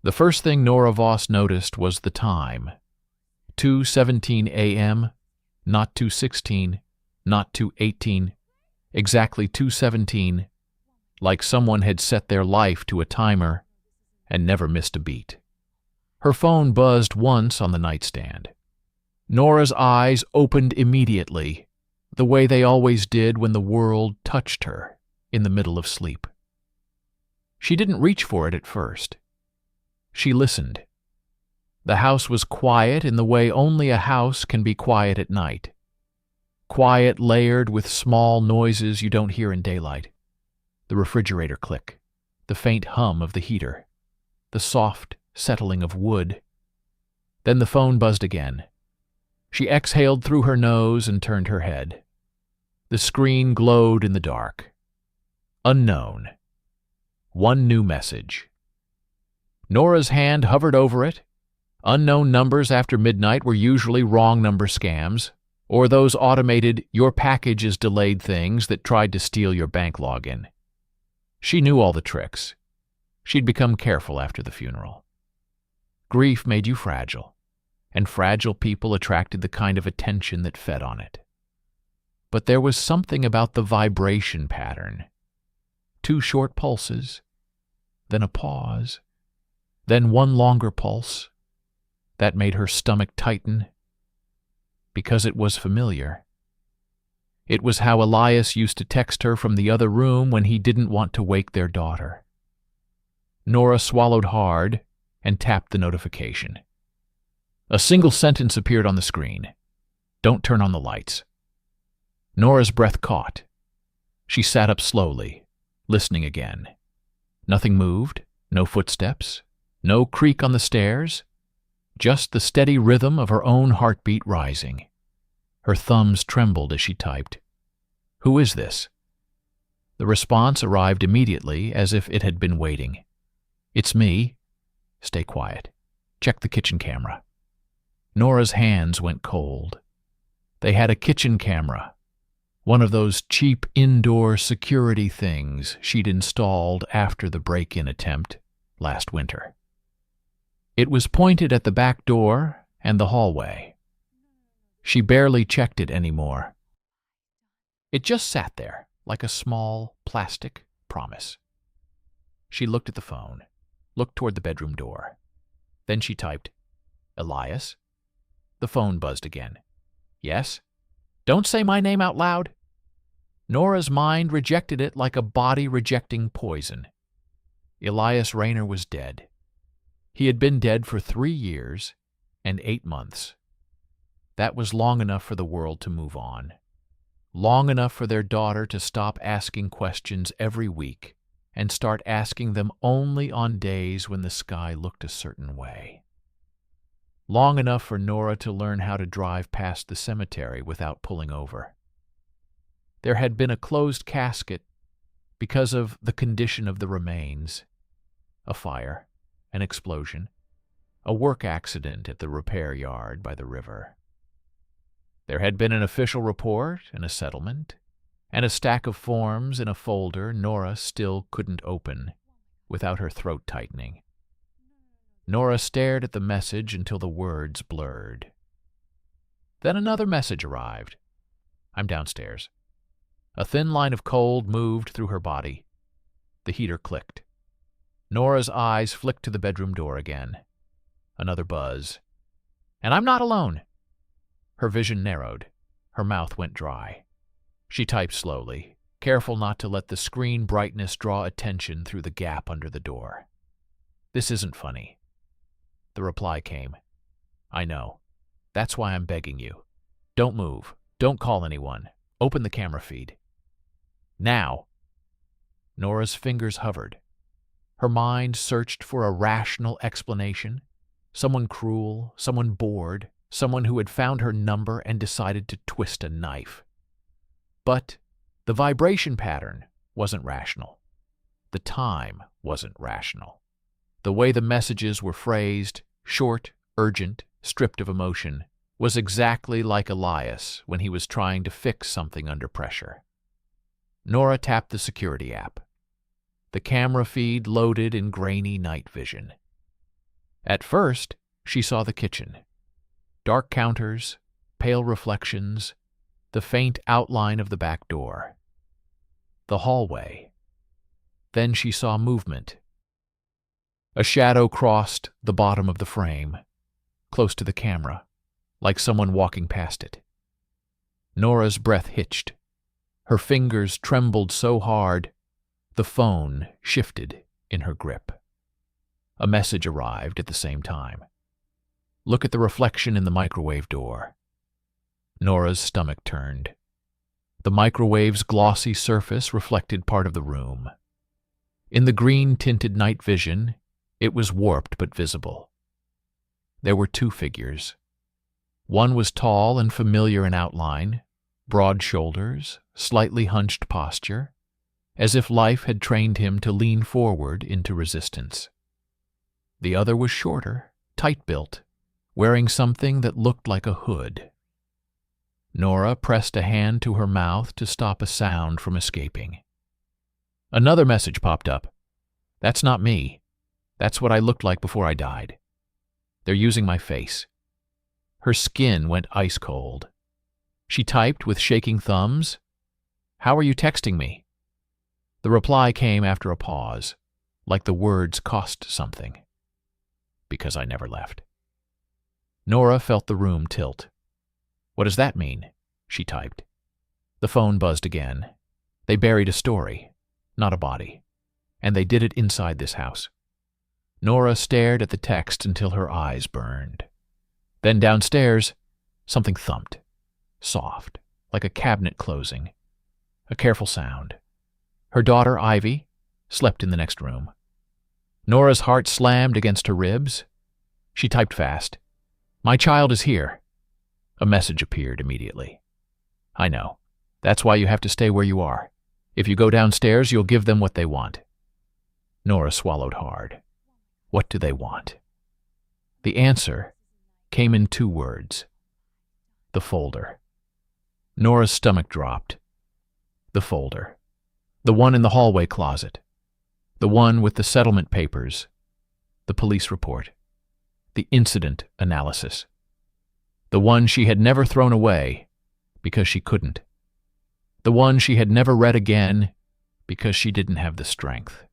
The first thing Nora Voss noticed was the time. 2:17 a.m., not 2:16, not 2:18, exactly 2:17, like someone had set their life to a timer and never missed a beat. Her phone buzzed once on the nightstand. Nora's eyes opened immediately, the way they always did when the world touched her in the middle of sleep. She didn't reach for it at first. She listened. The house was quiet in the way only a house can be quiet at night. Quiet layered with small noises you don't hear in daylight. The refrigerator click, the faint hum of the heater, the soft settling of wood. Then the phone buzzed again. She exhaled through her nose and turned her head. The screen glowed in the dark. Unknown. One new message. Nora's hand hovered over it. Unknown numbers after midnight were usually wrong number scams, or those automated "your package is delayed" things that tried to steal your bank login. She knew all the tricks. She'd become careful after the funeral. Grief made you fragile, and fragile people attracted the kind of attention that fed on it. But there was something about the vibration pattern. 2 short pulses, then a pause, then one longer pulse. That made her stomach tighten, because it was familiar. It was how Elias used to text her from the other room when he didn't want to wake their daughter. Nora swallowed hard and tapped the notification. A single sentence appeared on the screen. "Don't turn on the lights." Nora's breath caught. She sat up slowly, listening again. Nothing moved, no footsteps, no creak on the stairs, just the steady rhythm of her own heartbeat rising. Her thumbs trembled as she typed. "Who is this?" The response arrived immediately, as if it had been waiting. "It's me." "Stay quiet. Check the kitchen camera." Nora's hands went cold. They had a kitchen camera, one of those cheap indoor security things she'd installed after the break-in attempt last winter. It was pointed at the back door and the hallway. She barely checked it anymore. It just sat there, like a small, plastic promise. She looked at the phone, looked toward the bedroom door. Then she typed, "Elias?" The phone buzzed again. "Yes?" "Don't say my name out loud." Nora's mind rejected it like a body rejecting poison. Elias Rainer was dead. He had been dead for 3 years and 8 months. That was long enough for the world to move on. Long enough for their daughter to stop asking questions every week and start asking them only on days when the sky looked a certain way. Long enough for Nora to learn how to drive past the cemetery without pulling over. There had been a closed casket because of the condition of the remains. A fire, an explosion, a work accident at the repair yard by the river. There had been an official report and a settlement, and a stack of forms in a folder Nora still couldn't open without her throat tightening. Nora stared at the message until the words blurred. Then another message arrived. "I'm downstairs." A thin line of cold moved through her body. The heater clicked. Nora's eyes flicked to the bedroom door again. Another buzz. "And I'm not alone." Her vision narrowed. Her mouth went dry. She typed slowly, careful not to let the screen brightness draw attention through the gap under the door. "This isn't funny." The reply came. "I know. That's why I'm begging you. Don't move. Don't call anyone. Open the camera feed. Now." Nora's fingers hovered. Her mind searched for a rational explanation. Someone cruel, someone bored, someone who had found her number and decided to twist a knife. But the vibration pattern wasn't rational. The time wasn't rational. The way the messages were phrased, short, urgent, stripped of emotion, was exactly like Elias when he was trying to fix something under pressure. Nora tapped the security app. The camera feed loaded in grainy night vision. At first, she saw the kitchen. Dark counters, pale reflections, the faint outline of the back door. The hallway. Then she saw movement. A shadow crossed the bottom of the frame, close to the camera, like someone walking past it. Nora's breath hitched. Her fingers trembled so hard, the phone shifted in her grip. A message arrived at the same time. Look at the reflection in the microwave door. Nora's stomach turned. The microwave's glossy surface reflected part of the room. In the green-tinted night vision, it was warped but visible. There were two figures. One was tall and familiar in outline, broad shoulders, slightly hunched posture, as if life had trained him to lean forward into resistance. The other was shorter, tight-built, wearing something that looked like a hood. Nora pressed a hand to her mouth to stop a sound from escaping. Another message popped up. That's not me. That's what I looked like before I died. They're using my face. Her skin went ice cold. She typed with shaking thumbs, "How are you texting me?" The reply came after a pause, like the words cost something. "Because I never left." Nora felt the room tilt. "What does that mean?" she typed. The phone buzzed again. They buried a story, not a body, and they did it inside this house. Nora stared at the text until her eyes burned. Then downstairs, something thumped, soft, like a cabinet closing. A careful sound. Her daughter, Ivy, slept in the next room. Nora's heart slammed against her ribs. She typed fast. "My child is here." A message appeared immediately. "I know. That's why you have to stay where you are. If you go downstairs, you'll give them what they want." Nora swallowed hard. What do they want? The answer came in two words. The folder. Nora's stomach dropped. The folder. The one in the hallway closet. The one with the settlement papers. The police report. The incident analysis. The one she had never thrown away because she couldn't. The one she had never read again because she didn't have the strength.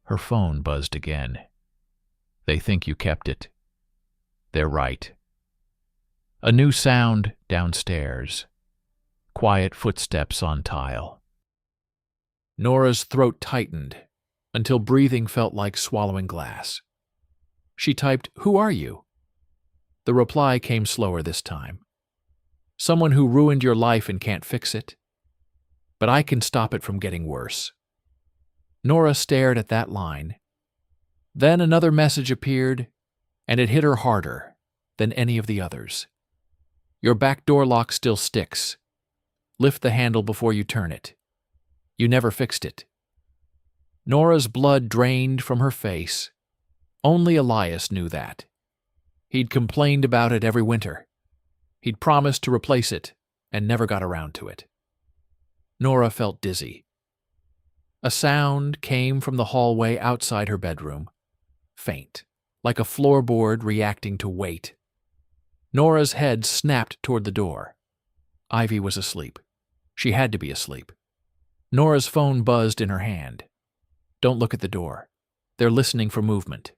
Her phone buzzed again. "They think you kept it. They're right." A new sound downstairs. Quiet footsteps on tile. Nora's throat tightened until breathing felt like swallowing glass. She typed, "Who are you?" The reply came slower this time. "Someone who ruined your life and can't fix it. But I can stop it from getting worse." Nora stared at that line. Then another message appeared, and it hit her harder than any of the others. "Your back door lock still sticks. Lift the handle before you turn it. You never fixed it." Nora's blood drained from her face. Only Elias knew that. He'd complained about it every winter. He'd promised to replace it and never got around to it. Nora felt dizzy. A sound came from the hallway outside her bedroom. Faint, like a floorboard reacting to weight. Nora's head snapped toward the door. Ivy was asleep. She had to be asleep. Nora's phone buzzed in her hand. "Don't look at the door. They're listening for movement."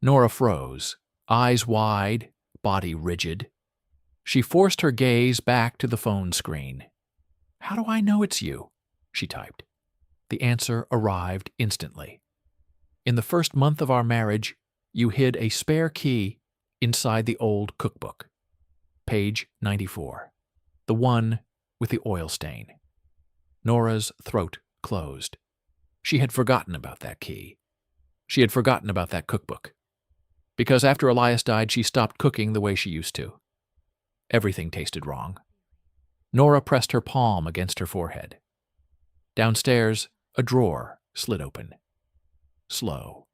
Nora froze, eyes wide, body rigid. She forced her gaze back to the phone screen. "How do I know it's you?" she typed. The answer arrived instantly. "In the first month of our marriage, you hid a spare key inside the old cookbook. Page 94. The one with the oil stain." Nora's throat closed. She had forgotten about that key. She had forgotten about that cookbook. Because after Elias died, she stopped cooking the way she used to. Everything tasted wrong. Nora pressed her palm against her forehead. Downstairs, a drawer slid open. Slow.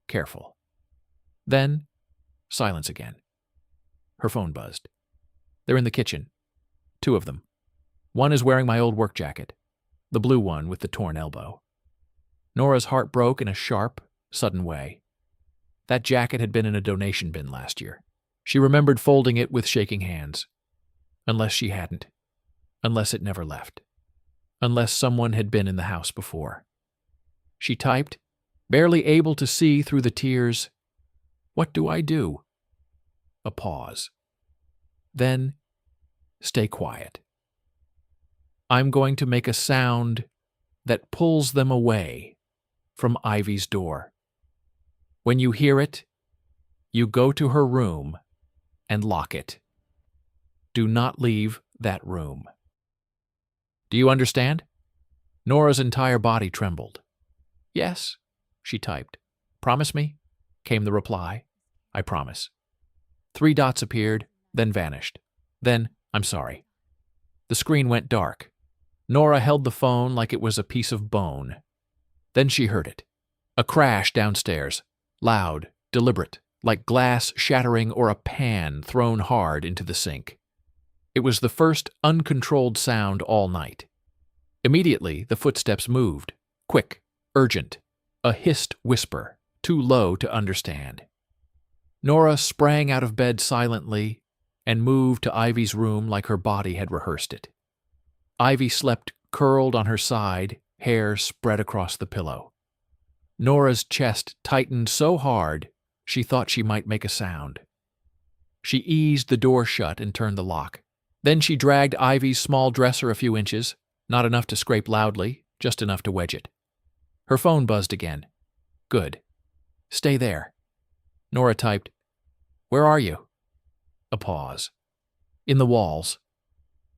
Careful. Then, silence again. Her phone buzzed. "They're in the kitchen. Two of them. One is wearing my old work jacket, the blue one with the torn elbow." Nora's heart broke in a sharp, sudden way. That jacket had been in a donation bin last year. She remembered folding it with shaking hands. Unless she hadn't. Unless it never left. Unless someone had been in the house before. She typed, barely able to see through the tears, "What do I do?" A pause. Then, "Stay quiet. I'm going to make a sound that pulls them away from Ivy's door. When you hear it, you go to her room and lock it. Do not leave that room." "Do you understand?" Nora's entire body trembled. "Yes," she typed. "Promise me?" came the reply. "I promise." 3 dots appeared, then vanished. Then, "I'm sorry." The screen went dark. Nora held the phone like it was a piece of bone. Then she heard it. A crash downstairs. Loud, deliberate, like glass shattering or a pan thrown hard into the sink. It was the first uncontrolled sound all night. Immediately, the footsteps moved. Quick, urgent, a hissed whisper, too low to understand. Nora sprang out of bed silently and moved to Ivy's room like her body had rehearsed it. Ivy slept curled on her side, hair spread across the pillow. Nora's chest tightened so hard she thought she might make a sound. She eased the door shut and turned the lock. Then she dragged Ivy's small dresser a few inches, not enough to scrape loudly, just enough to wedge it. Her phone buzzed again. "Good. Stay there." Nora typed, "Where are you?" A pause. "In the walls."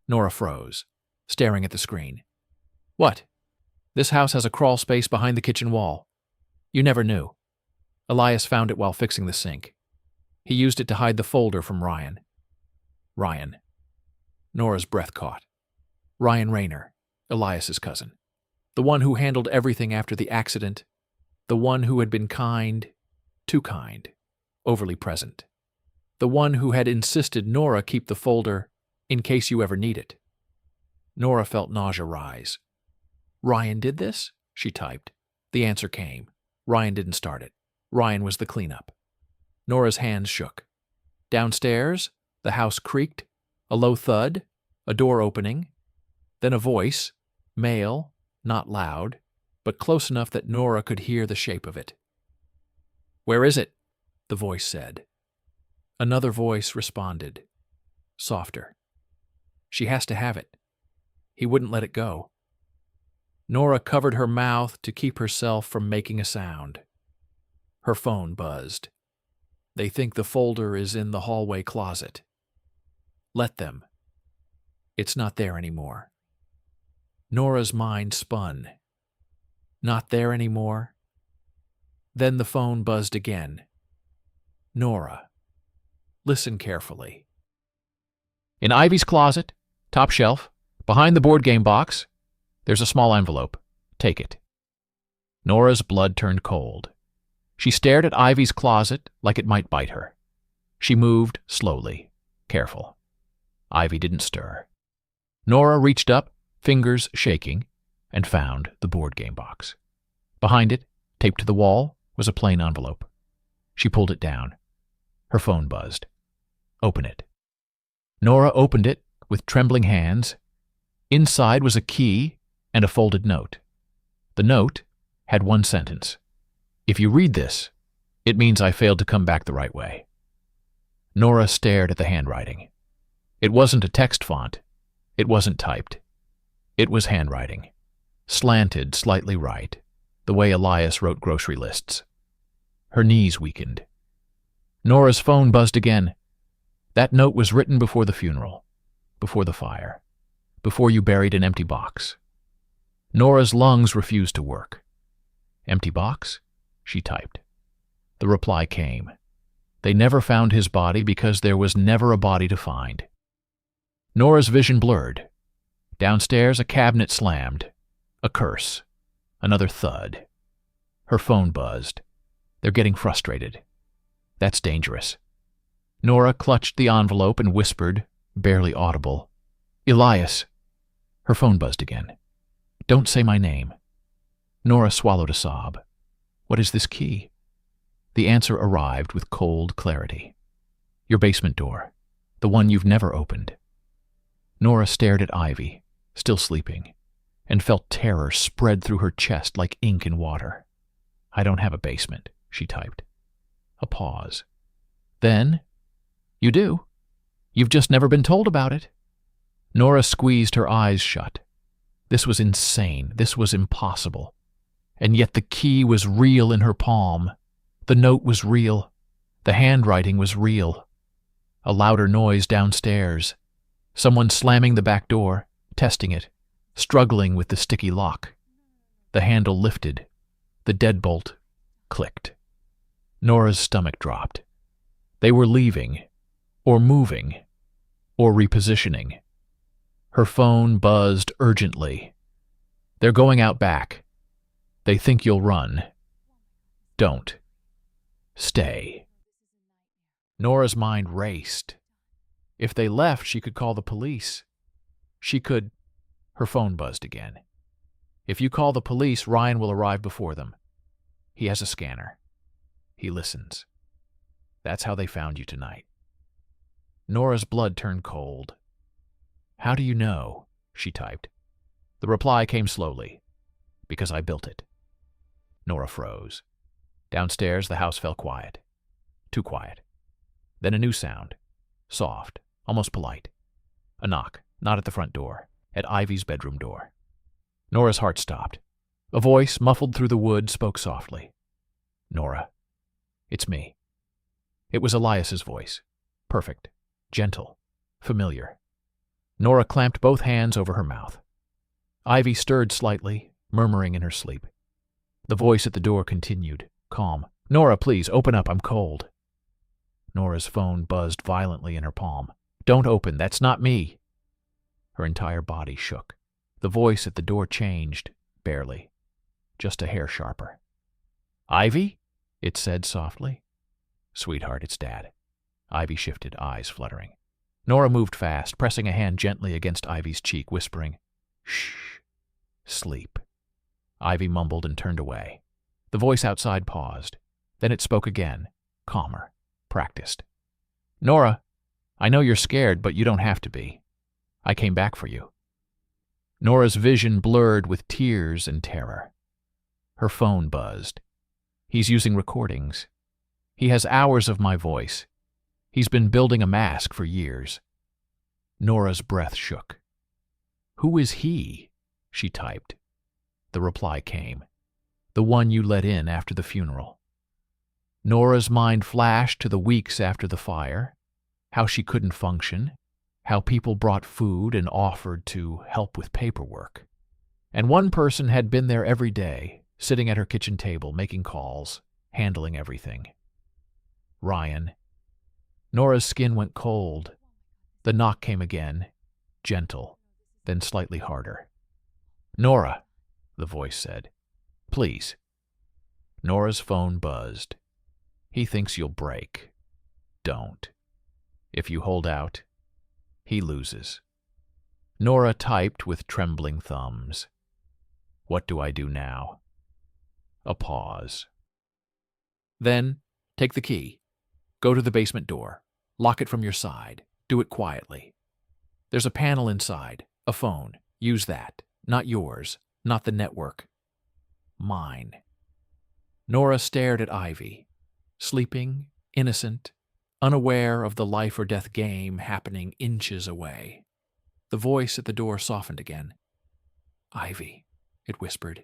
Nora froze, staring at the screen. "What?" "This house has a crawl space behind the kitchen wall. You never knew. Elias found it while fixing the sink. He used it to hide the folder from Ryan." Ryan. Nora's breath caught. Ryan Rainer, Elias's cousin. The one who handled everything after the accident. The one who had been kind, too kind, overly present. The one who had insisted Nora keep the folder in case you ever need it. Nora felt nausea rise. "Ryan did this?" she typed. The answer came. Ryan didn't start it. Ryan was the cleanup. Nora's hands shook. Downstairs, the house creaked, a low thud, a door opening, then a voice, male, not loud, but close enough that Nora could hear the shape of it. "Where is it?" the voice said. Another voice responded, softer. "She has to have it. He wouldn't let it go." Nora covered her mouth to keep herself from making a sound. Her phone buzzed. "They think the folder is in the hallway closet. Let them. It's not there anymore." Nora's mind spun. Not there anymore? Then the phone buzzed again. "Nora, listen carefully." "In Ivy's closet, top shelf, behind the board game box, there's a small envelope. Take it." Nora's blood turned cold. She stared at Ivy's closet like it might bite her. She moved slowly, careful. Ivy didn't stir. Nora reached up, fingers shaking, and found the board game box. Behind it, taped to the wall, was a plain envelope. She pulled it down. Her phone buzzed. "Open it." Nora opened it with trembling hands. Inside was a key and a folded note. The note had one sentence. "If you read this, it means I failed to come back the right way." Nora stared at the handwriting. It wasn't a text font. It wasn't typed. It was handwriting, slanted slightly right, the way Elias wrote grocery lists. Her knees weakened. Nora's phone buzzed again. That note was written before the funeral, before the fire, before you buried an empty box. Nora's lungs refused to work. "Empty box?" she typed. The reply came. They never found his body because there was never a body to find. Nora's vision blurred. Downstairs, a cabinet slammed. A curse. Another thud. Her phone buzzed. They're getting frustrated. That's dangerous. Nora clutched the envelope and whispered, barely audible, "Elias." Her phone buzzed again. "Don't say my name." Nora swallowed a sob. "What is this key?" The answer arrived with cold clarity. Your basement door, the one you've never opened. Nora stared at Ivy, still sleeping, and felt terror spread through her chest like ink in water. I don't have a basement, she typed. A pause. Then, you do. You've just never been told about it. Nora squeezed her eyes shut. This was insane. This was impossible. And yet the key was real in her palm. The note was real. The handwriting was real. A louder noise downstairs. Someone slamming the back door, testing it, struggling with the sticky lock. The handle lifted. The deadbolt clicked. Nora's stomach dropped. They were leaving, or moving, or repositioning. Her phone buzzed urgently. They're going out back. They think you'll run. Don't. Stay. Nora's mind raced. If they left, she could call the police. She could... Her phone buzzed again. If you call the police, Ryan will arrive before them. He has a scanner. He listens. That's how they found you tonight. Nora's blood turned cold. How do you know? She typed. The reply came slowly. Because I built it. Nora froze. Downstairs, the house fell quiet. Too quiet. Then a new sound. Soft, almost polite. A knock, not at the front door, at Ivy's bedroom door. Nora's heart stopped. A voice, muffled through the wood, spoke softly. Nora. It's me. It was Elias's voice. Perfect. Gentle. Familiar. Nora clamped both hands over her mouth. Ivy stirred slightly, murmuring in her sleep. The voice at the door continued, calm. Nora, please, open up, I'm cold. Nora's phone buzzed violently in her palm. Don't open, that's not me. Her entire body shook. The voice at the door changed, barely, just a hair sharper. Ivy? It said softly. Sweetheart, it's Dad. Ivy shifted, eyes fluttering. Nora moved fast, pressing a hand gently against Ivy's cheek, whispering, Shh. Sleep. Ivy mumbled and turned away. The voice outside paused. Then it spoke again, calmer, practiced. Nora, I know you're scared, but you don't have to be. I came back for you. Nora's vision blurred with tears and terror. Her phone buzzed. He's using recordings. He has hours of my voice. He's been building a mask for years. Nora's breath shook. Who is he? She typed. The reply came. The one you let in after the funeral. Nora's mind flashed to the weeks after the fire, how she couldn't function, how people brought food and offered to help with paperwork. And one person had been there every day, sitting at her kitchen table, making calls, handling everything. Ryan. Nora's skin went cold. The knock came again, gentle, then slightly harder. Nora, the voice said. Please. Nora's phone buzzed. He thinks you'll break. Don't. If you hold out, he loses. Nora typed with trembling thumbs. What do I do now? A pause. Then, take the key. Go to the basement door. Lock it from your side. Do it quietly. There's a panel inside, a phone. Use that. Not yours, not the network. Mine. Nora stared at Ivy, sleeping, innocent, unaware of the life or death game happening inches away. The voice at the door softened again. Ivy, it whispered.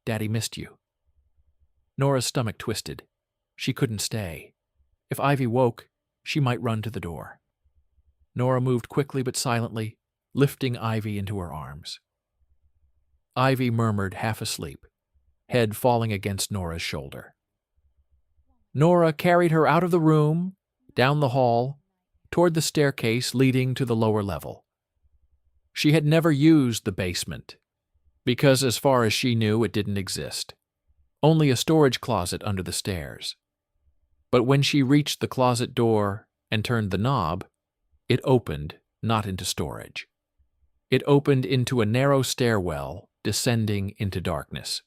Daddy missed you. Nora's stomach twisted. She couldn't stay. If Ivy woke, she might run to the door. Nora moved quickly but silently, lifting Ivy into her arms. Ivy murmured, half asleep, head falling against Nora's shoulder. Nora carried her out of the room, down the hall, toward the staircase leading to the lower level. She had never used the basement, because as far as she knew, it didn't exist. Only a storage closet under the stairs. But when she reached the closet door and turned the knob, it opened, not into storage. It opened into a narrow stairwell descending into darkness.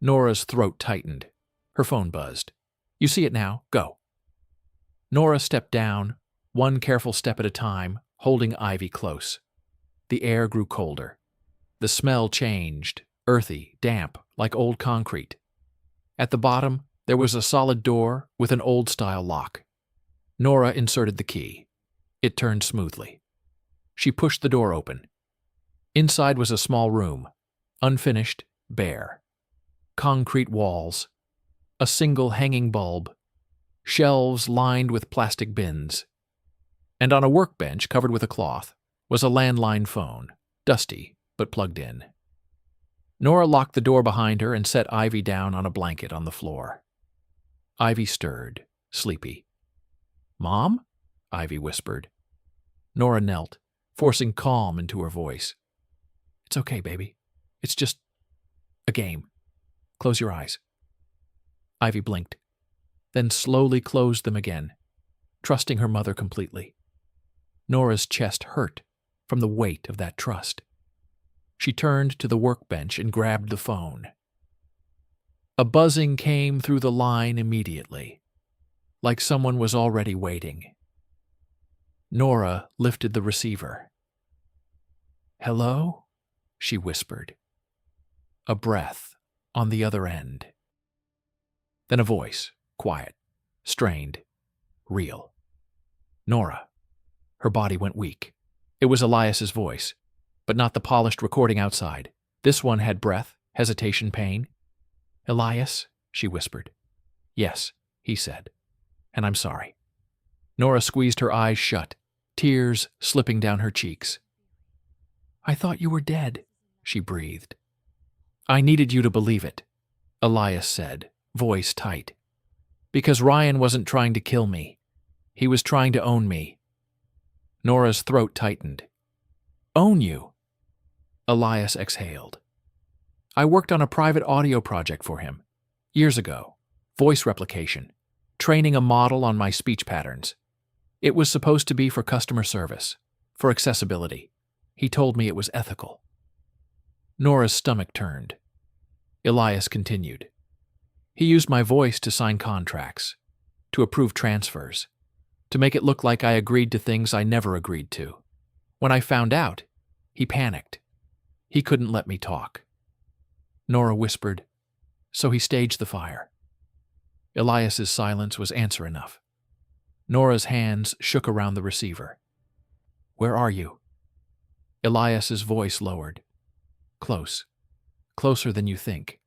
Nora's throat tightened. Her phone buzzed. You see it now. Go. Nora stepped down, one careful step at a time, holding Ivy close. The air grew colder. The smell changed, earthy, damp, like old concrete. At the bottom, there was a solid door with an old-style lock. Nora inserted the key. It turned smoothly. She pushed the door open. Inside was a small room, unfinished, bare. Concrete walls, a single hanging bulb, shelves lined with plastic bins. And on a workbench covered with a cloth was a landline phone, dusty but plugged in. Nora locked the door behind her and set Ivy down on a blanket on the floor. Ivy stirred, sleepy. "Mom?" Ivy whispered. Nora knelt, forcing calm into her voice. "It's okay, baby. It's just a game. Close your eyes." Ivy blinked, then slowly closed them again, trusting her mother completely. Nora's chest hurt from the weight of that trust. She turned to the workbench and grabbed the phone. A buzzing came through the line immediately, like someone was already waiting. Nora lifted the receiver. "Hello?" she whispered. A breath on the other end. Then a voice, quiet, strained, real. "Nora." Her body went weak. It was Elias's voice, but not the polished recording outside. This one had breath, hesitation, pain. "Elias," she whispered. "Yes," he said, "and I'm sorry." Nora squeezed her eyes shut, tears slipping down her cheeks. "I thought you were dead," she breathed. "I needed you to believe it," Elias said, voice tight. "Because Ryan wasn't trying to kill me. He was trying to own me." Nora's throat tightened. "Own you?" Elias exhaled. "I worked on a private audio project for him. Years ago. Voice replication. Training a model on my speech patterns. It was supposed to be for customer service. For accessibility. He told me it was ethical." Nora's stomach turned. Elias continued. "He used my voice to sign contracts, to approve transfers, to make it look like I agreed to things I never agreed to. When I found out, he panicked. He couldn't let me talk." Nora whispered, "So he staged the fire." Elias's silence was answer enough. Nora's hands shook around the receiver. "Where are you?" Elias's voice lowered. "Close. Closer than you think.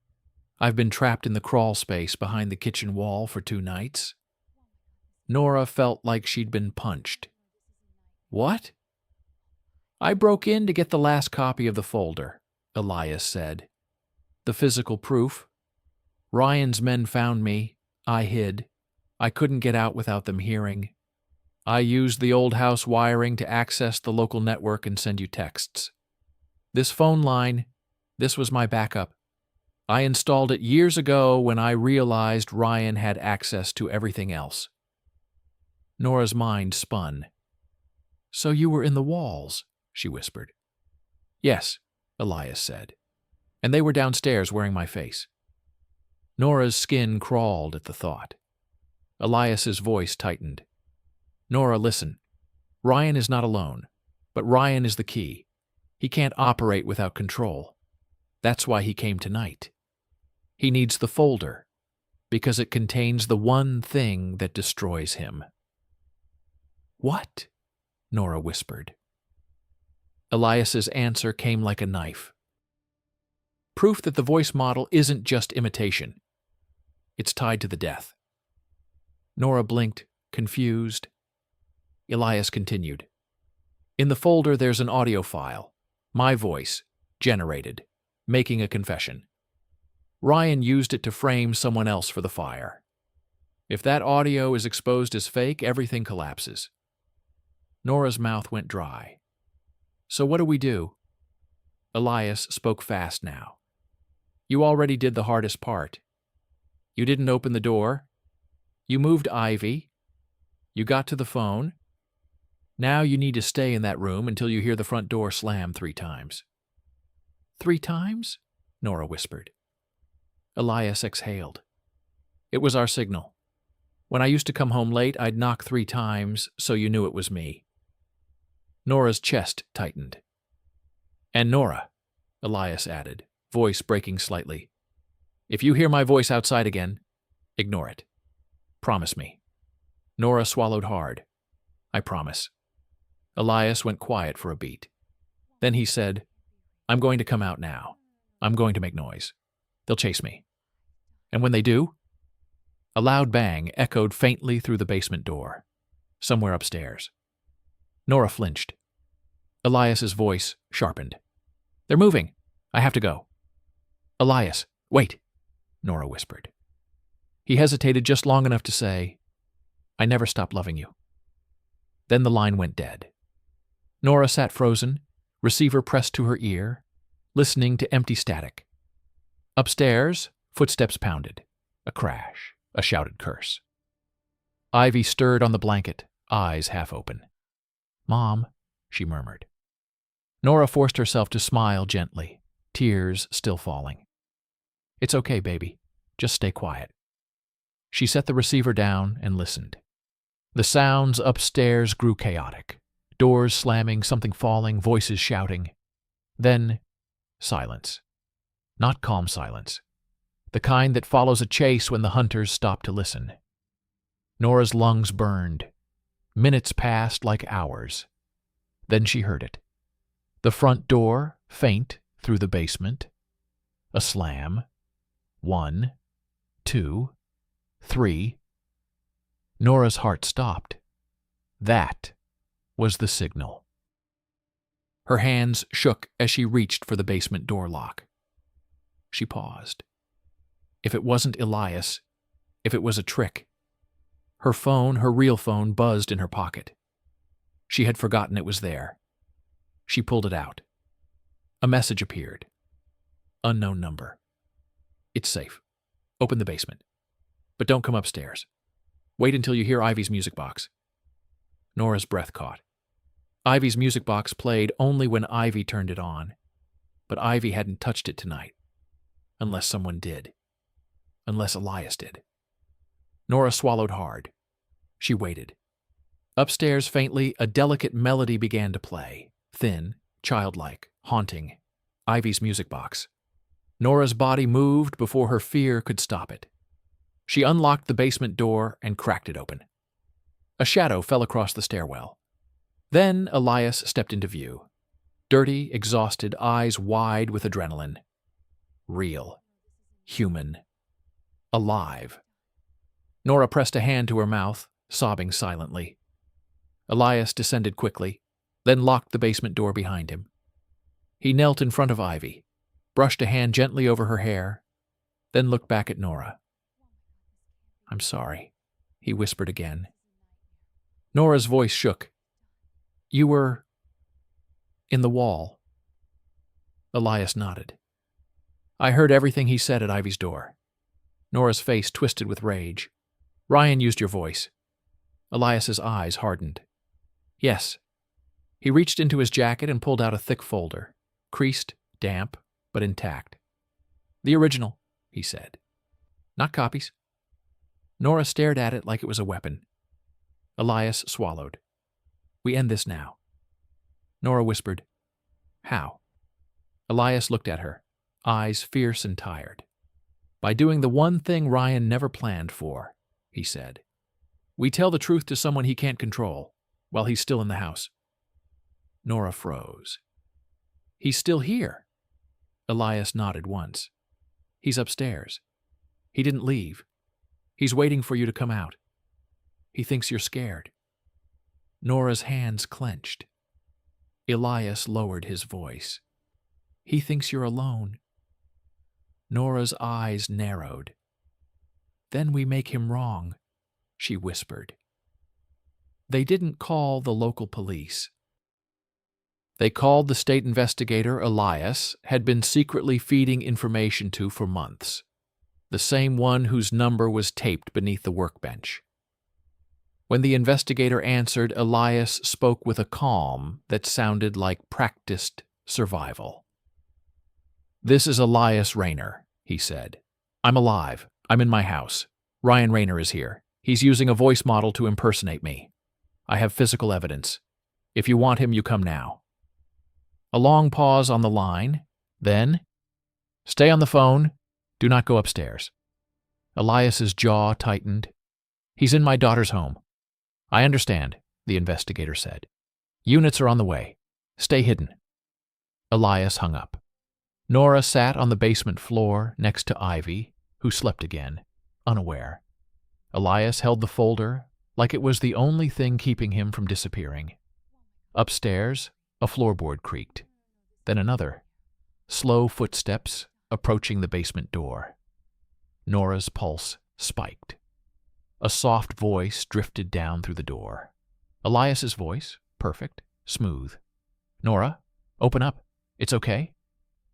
I've been trapped in the crawl space behind the kitchen wall for 2 nights." Nora felt like she'd been punched. "What?" "I broke in to get the last copy of the folder," Elias said. "The physical proof. Ryan's men found me. I hid. I couldn't get out without them hearing. I used the old house wiring to access the local network and send you texts. This phone line, this was my backup. I installed it years ago when I realized Ryan had access to everything else." Nora's mind spun. "So you were in the walls," she whispered. "Yes," Elias said. "And they were downstairs wearing my face." Nora's skin crawled at the thought. Elias's voice tightened. "Nora, listen. Ryan is not alone, but Ryan is the key. He can't operate without control. That's why he came tonight. He needs the folder, because it contains the one thing that destroys him." "What?" Nora whispered. Elias's answer came like a knife. "Proof that the voice model isn't just imitation. It's tied to the death." Nora blinked, confused. Elias continued. "In the folder there's an audio file, my voice, generated, making a confession. Ryan used it to frame someone else for the fire. If that audio is exposed as fake, everything collapses." Nora's mouth went dry. "So what do we do?" Elias spoke fast now. "You already did the hardest part. You didn't open the door. You moved Ivy. You got to the phone. Now you need to stay in that room until you hear the front door slam 3 times. 3 times? Nora whispered. Elias exhaled. It was our signal. When I used to come home late, I'd knock 3 times so you knew it was me." Nora's chest tightened. "And Nora," Elias added, voice breaking slightly, "if you hear my voice outside again, ignore it. Promise me." Nora swallowed hard. "I promise." Elias went quiet for a beat. Then he said, "I'm going to come out now. I'm going to make noise. They'll chase me. And when they do—" A loud bang echoed faintly through the basement door, somewhere upstairs. Nora flinched. Elias's voice sharpened. "They're moving. I have to go." "Elias, wait," Nora whispered. He hesitated just long enough to say, "I never stopped loving you." Then the line went dead. Nora sat frozen, receiver pressed to her ear, listening to empty static. Upstairs, footsteps pounded. A crash. A shouted curse. Ivy stirred on the blanket, eyes half open. "Mom," she murmured. Nora forced herself to smile gently, tears still falling. "It's okay, baby. Just stay quiet." She set the receiver down and listened. The sounds upstairs grew chaotic. Doors slamming, something falling, voices shouting. Then, silence. Not calm silence. The kind that follows a chase when the hunters stop to listen. Nora's lungs burned. Minutes passed like hours. Then she heard it. The front door, faint, through the basement. A slam. 1, 2, 3. Nora's heart stopped. That was the signal. Her hands shook as she reached for the basement door lock. She paused. If it wasn't Elias, if it was a trick. Her phone, her real phone, buzzed in her pocket. She had forgotten it was there. She pulled it out. A message appeared. Unknown number. "It's safe. Open the basement. But don't come upstairs. Wait until you hear Ivy's music box." Nora's breath caught. Ivy's music box played only when Ivy turned it on. But Ivy hadn't touched it tonight. Unless someone did. Unless Elias did. Nora swallowed hard. She waited. Upstairs, faintly, a delicate melody began to play. Thin, childlike, haunting. Ivy's music box. Nora's body moved before her fear could stop it. She unlocked the basement door and cracked it open. A shadow fell across the stairwell. Then Elias stepped into view. Dirty, exhausted, eyes wide with adrenaline. Real. Human. Alive. Nora pressed a hand to her mouth, sobbing silently. Elias descended quickly, then locked the basement door behind him. He knelt in front of Ivy, brushed a hand gently over her hair, then looked back at Nora. "I'm sorry," he whispered again. Nora's voice shook. "You were in the wall." Elias nodded. "I heard everything he said at Ivy's door." Nora's face twisted with rage. "Ryan used your voice." Elias's eyes hardened. "Yes." He reached into his jacket and pulled out a thick folder, creased, damp, but intact. "The original," he said. "Not copies." Nora stared at it like it was a weapon. Elias swallowed. "We end this now." Nora whispered, "How?" Elias looked at her, eyes fierce and tired. "By doing the one thing Ryan never planned for," he said. "We tell the truth to someone he can't control, while he's still in the house." Nora froze. "He's still here." Elias nodded once. "He's upstairs. He didn't leave. He's waiting for you to come out. He thinks you're scared." Nora's hands clenched. Elias lowered his voice. "He thinks you're alone." Nora's eyes narrowed. "Then we make him wrong," she whispered. They didn't call the local police. They called the state investigator Elias had been secretly feeding information to for months, the same one whose number was taped beneath the workbench. When the investigator answered, Elias spoke with a calm that sounded like practiced survival. "This is Nora Rainer," he said. "I'm alive. I'm in my house. Ryan Rainer is here. He's using a voice model to impersonate me. I have physical evidence. If you want him, you come now." A long pause on the line. Then, "Stay on the phone. Do not go upstairs." Elias's jaw tightened. "He's in my daughter's home." "I understand," the investigator said. "Units are on the way. Stay hidden." Elias hung up. Nora sat on the basement floor next to Ivy, who slept again, unaware. Elias held the folder like it was the only thing keeping him from disappearing. Upstairs, a floorboard creaked. Then another. Slow footsteps approaching the basement door. Nora's pulse spiked. A soft voice drifted down through the door. Elias's voice, perfect, smooth. "Nora, open up. It's okay?"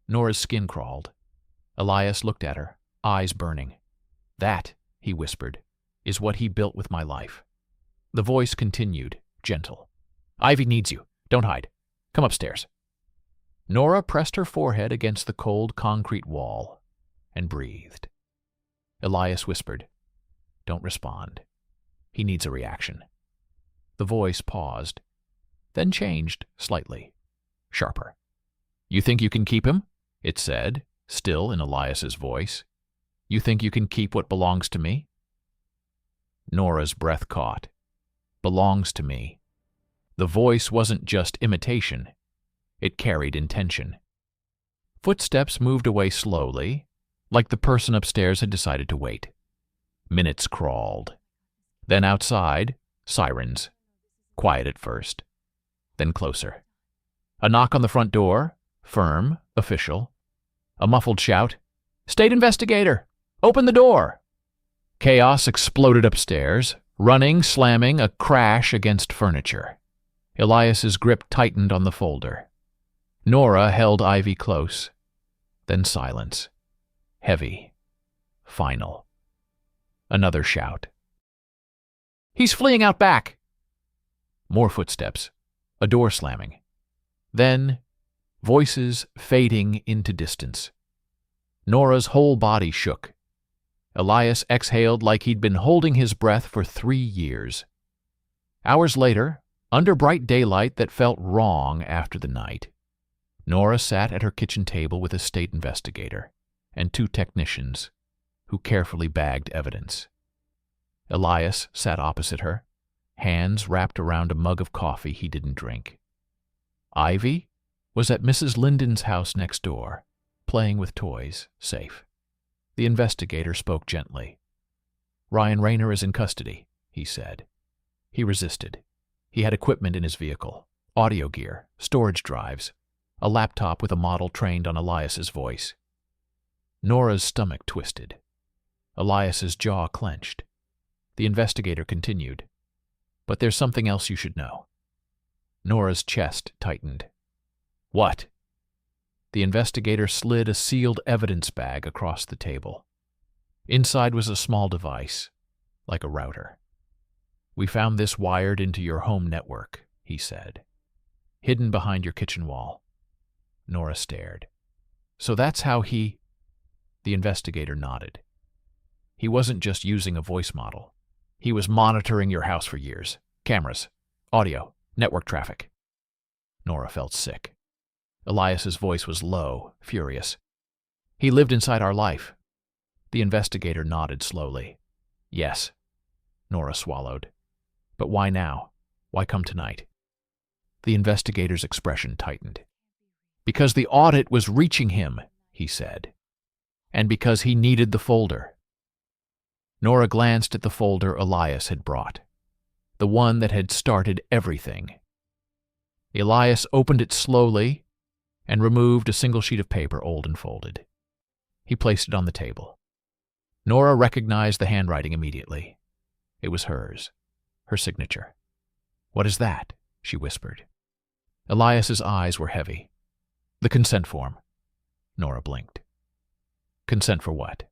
Nora's skin crawled. Elias looked at her, eyes burning. "That," he whispered, "is what he built with my life." The voice continued, gentle. "Ivy needs you. Don't hide. Come upstairs." Nora pressed her forehead against the cold concrete wall and breathed. Elias whispered, "Don't respond. He needs a reaction." The voice paused, then changed slightly, sharper. "You think you can keep him?" it said, still in Elias's voice. "You think you can keep what belongs to me?" Nora's breath caught. "Belongs to me." The voice wasn't just imitation. It carried intention. Footsteps moved away slowly, like the person upstairs had decided to wait. Minutes crawled. Then outside, sirens. Quiet at first, then closer. A knock on the front door, firm, official. A muffled shout, "State investigator! Open the door!" Chaos exploded upstairs, running, slamming, a crash against furniture. Elias's grip tightened on the folder. Nora held Ivy close. Then silence. Heavy. Final. Another shout. "He's fleeing out back!" More footsteps. A door slamming. Then, voices fading into distance. Nora's whole body shook. Elias exhaled like he'd been holding his breath for 3 years. Hours later, under bright daylight that felt wrong after the night, Nora sat at her kitchen table with a state investigator and 2 technicians who carefully bagged evidence. Elias sat opposite her, hands wrapped around a mug of coffee he didn't drink. Ivy was at Mrs. Linden's house next door, playing with toys, safe. The investigator spoke gently. "Nora Rainer is in custody," he said. He resisted. He had equipment in his vehicle, audio gear, storage drives, a laptop with a model trained on Elias's voice. Nora's stomach twisted. Elias's jaw clenched. The investigator continued, "But there's something else you should know." Nora's chest tightened. "What?" The investigator slid a sealed evidence bag across the table. Inside was a small device, like a router. "We found this wired into your home network," he said. "Hidden behind your kitchen wall." Nora stared. "So that's how he—" The investigator nodded. "He wasn't just using a voice model. He was monitoring your house for years. Cameras, audio, network traffic." Nora felt sick. Elias's voice was low, furious. "He lived inside our life." The investigator nodded slowly. "Yes." Nora swallowed. "But why now? Why come tonight?" The investigator's expression tightened. "Because the audit was reaching him," he said. "And because he needed the folder." Nora glanced at the folder Elias had brought, the one that had started everything. Elias opened it slowly and removed a single sheet of paper, old and folded. He placed it on the table. Nora recognized the handwriting immediately. It was hers, her signature. "What is that?" she whispered. Elias's eyes were heavy. "The consent form." Nora blinked. "Consent for what?"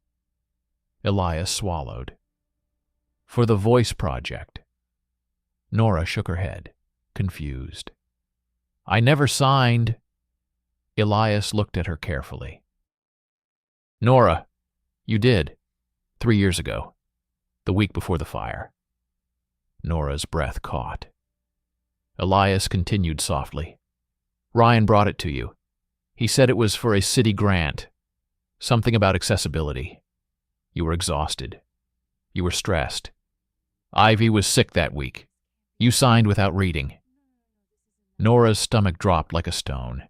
Elias swallowed. "For the voice project." Nora shook her head, confused. "I never signed." Elias looked at her carefully. "Nora, you did. 3 years ago. The week before the fire." Nora's breath caught. Elias continued softly. Ryan brought it to you. He said it was for a city grant. Something about accessibility. You were exhausted. You were stressed. Ivy was sick that week. You signed without reading. Nora's stomach dropped like a stone.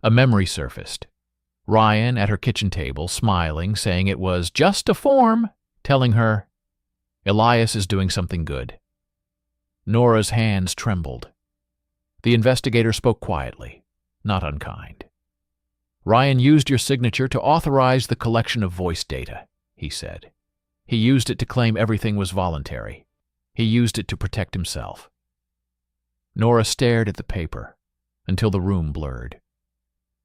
A memory surfaced. Ryan at her kitchen table, smiling, saying it was just a form, telling her, Elias is doing something good. Nora's hands trembled. The investigator spoke quietly, not unkind. Ryan used your signature to authorize the collection of voice data, he said. He used it to claim everything was voluntary. He used it to protect himself. Nora stared at the paper until the room blurred.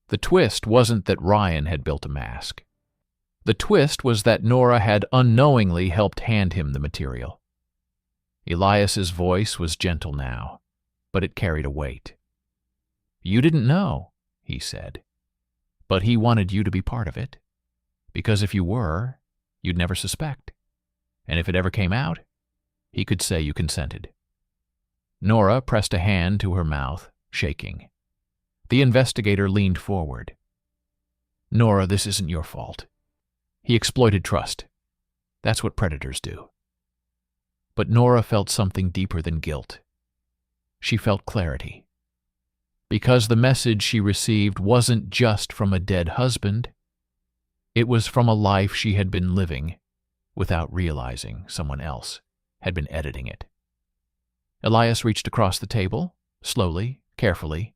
The twist wasn't that Ryan had built a mask. The twist was that Nora had unknowingly helped hand him the material. Elias's voice was gentle now, but it carried a weight. You didn't know, he said, but he wanted you to be part of it, because if you were, you'd never suspect, and if it ever came out, he could say you consented. Nora pressed a hand to her mouth, shaking. The investigator leaned forward. Nora, this isn't your fault. He exploited trust. That's what predators do. But Nora felt something deeper than guilt. She felt clarity. Because the message she received wasn't just from a dead husband. It was from a life she had been living without realizing someone else had been editing it. Elias reached across the table, slowly, carefully,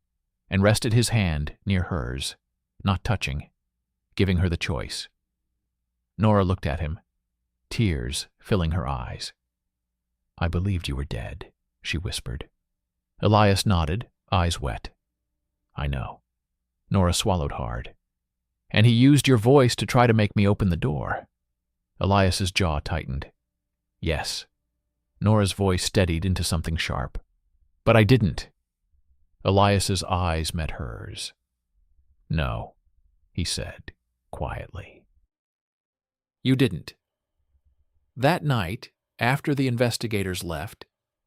and rested his hand near hers, not touching, giving her the choice. Nora looked at him, tears filling her eyes. I believed you were dead, she whispered. Elias nodded, eyes wet. I know. Nora swallowed hard. And he used your voice to try to make me open the door. Elias's jaw tightened. Yes. Nora's voice steadied into something sharp. But I didn't. Elias's eyes met hers. No, he said, quietly. You didn't. That night, after the investigators left,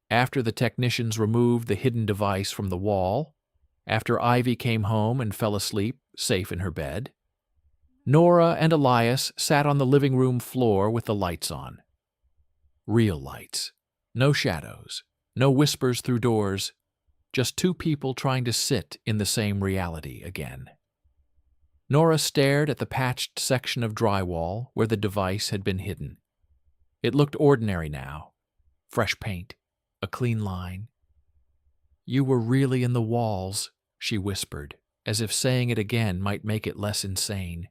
after the technicians removed the hidden device from the wall, after Ivy came home and fell asleep, safe in her bed, Nora and Elias sat on the living room floor with the lights on. Real lights. No shadows. No whispers through doors. Just two people trying to sit in the same reality again. Nora stared at the patched section of drywall where the device had been hidden. It looked ordinary now. Fresh paint. A clean line. You were really in the walls, she whispered, as if saying it again might make it less insane.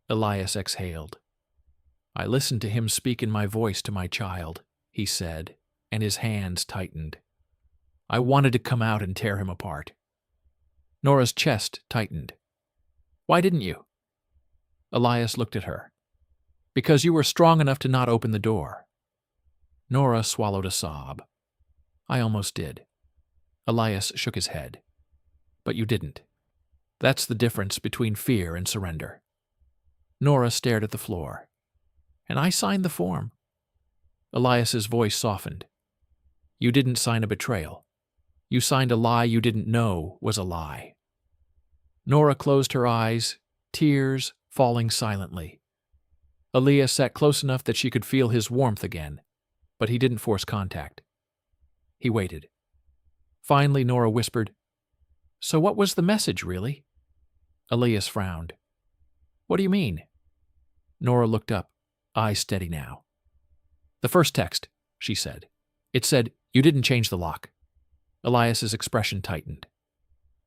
Elias exhaled. I listened to him speak in my voice to my child, he said, and his hands tightened. I wanted to come out and tear him apart. Nora's chest tightened. Why didn't you? Elias looked at her. Because you were strong enough to not open the door. Nora swallowed a sob. I almost did. Elias shook his head. But you didn't. That's the difference between fear and surrender. Nora stared at the floor. And I signed the form. Elias's voice softened. You didn't sign a betrayal. You signed a lie you didn't know was a lie. Nora closed her eyes, tears falling silently. Elias sat close enough that she could feel his warmth again, but he didn't force contact. He waited. Finally, Nora whispered, So what was the message, really? Elias frowned. What do you mean? Nora looked up, eyes steady now. The first text, she said. It said, You didn't change the lock. Elias's expression tightened.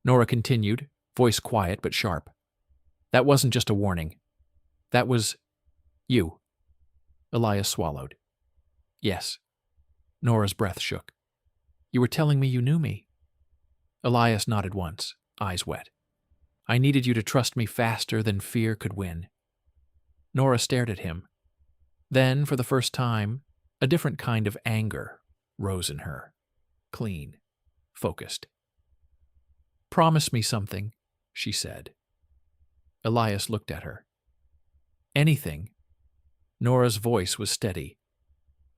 Nora continued, voice quiet but sharp. That wasn't just a warning. That was you. Elias swallowed. Yes. Nora's breath shook. You were telling me you knew me. Elias nodded once, eyes wet. I needed you to trust me faster than fear could win. Nora stared at him. Then, for the first time, a different kind of anger rose in her. Clean, focused. Promise me something, she said. Elias looked at her. Anything. Nora's voice was steady.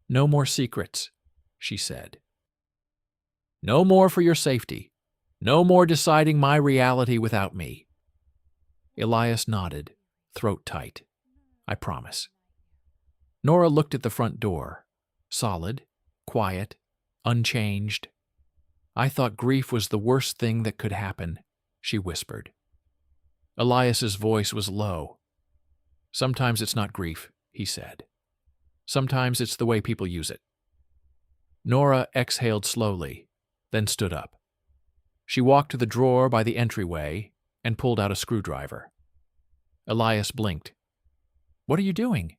No more secrets. she said. No more for your safety. No more deciding my reality without me. Elias nodded, throat tight. I promise. Nora looked at the front door. Solid, quiet, unchanged. I thought grief was the worst thing that could happen, she whispered. Elias's voice was low. Sometimes it's not grief, he said. Sometimes it's the way people use it. Nora exhaled slowly, then stood up. She walked to the drawer by the entryway and pulled out a screwdriver. Elias blinked. What are you doing?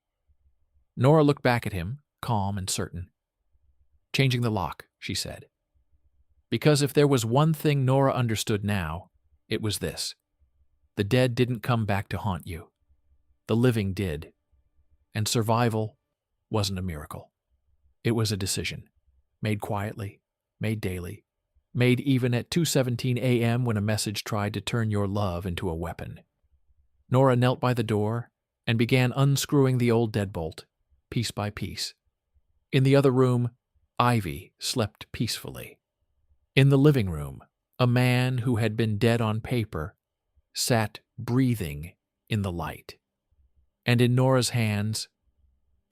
Nora looked back at him, calm and certain. Changing the lock, she said. Because if there was one thing Nora understood now, it was this. The dead didn't come back to haunt you. The living did. And survival wasn't a miracle. It was a decision, made quietly, made daily, made even at 2:17 a.m. when a message tried to turn your love into a weapon. Nora knelt by the door and began unscrewing the old deadbolt, piece by piece. In the other room, Ivy slept peacefully. In the living room, a man who had been dead on paper sat breathing in the light. And in Nora's hands,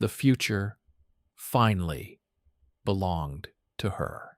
the future finally belonged to her.